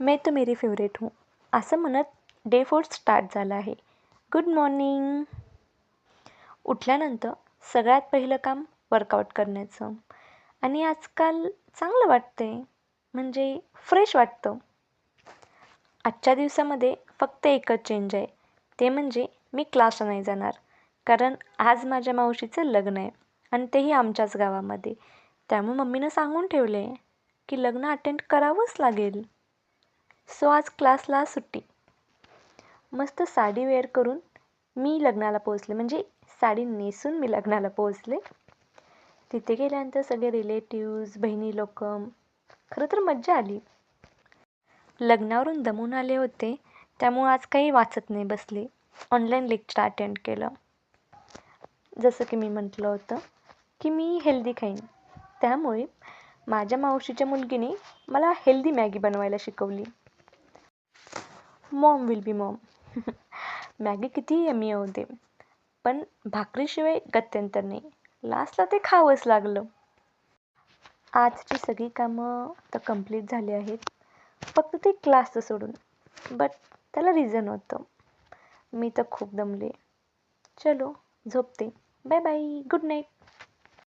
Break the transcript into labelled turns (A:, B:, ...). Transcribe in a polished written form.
A: मैं तो मेरी फेवरेट हूँ असं म्हणत डे 4 स्टार्ट झालं आहे. Good morning. उठल्यानंतर सगळ्यात पहिलं काम वर्कआउट करण्याचं आणि आजकाल चांगलं वाटते, म्हणजे फ्रेश वाटतं. आजच्या दिवसामध्ये फक्त एकच चेंज आहे, ते म्हणजे मी क्लासला नाही जाणार. कारण आज माझ्या मावशीचं लग्न आहे आणि तेही आमच्याच गावामध्ये. त्यामुळे मम्मीनं सांगून ठेवले आहे की लग्न अटेंड करावंच लागेल. सो आज क्लासला सुट्टी. मस्त साडी वेअर करून मी लग्नाला पोहोचले, म्हणजे साडी नेसून मी लग्नाला पोहोचले. तिथे गेल्यानंतर सगळे रिलेटिव्ज, बहिणी लोक, खरं तर मज्जा आली. लग्नावरून दमून आले होते, त्यामुळं आज काही वाचत नाही बसले. ऑनलाईन लेक्चर अटेंड केलं. जसं की मी म्हटलं होतं की मी हेल्दी खाईन, त्यामुळे माझ्या मावशीच्या मुलगीने मला हेल्दी मॅगी बनवायला शिकवली. Maugham will be Maugham. Maggi कितीही यम्मी होते, पण भाकरीशिवाय गत्यंतर नाही. लास्टला ते खावंच लागलं. आजची सगळी कामं तर कंप्लीट झाली आहेत, फक्त ते क्लासचं सोडून. बट त्याला रिझन होतं. मी तर खूप दमले. चलो झोपते. Bye bye. Good night.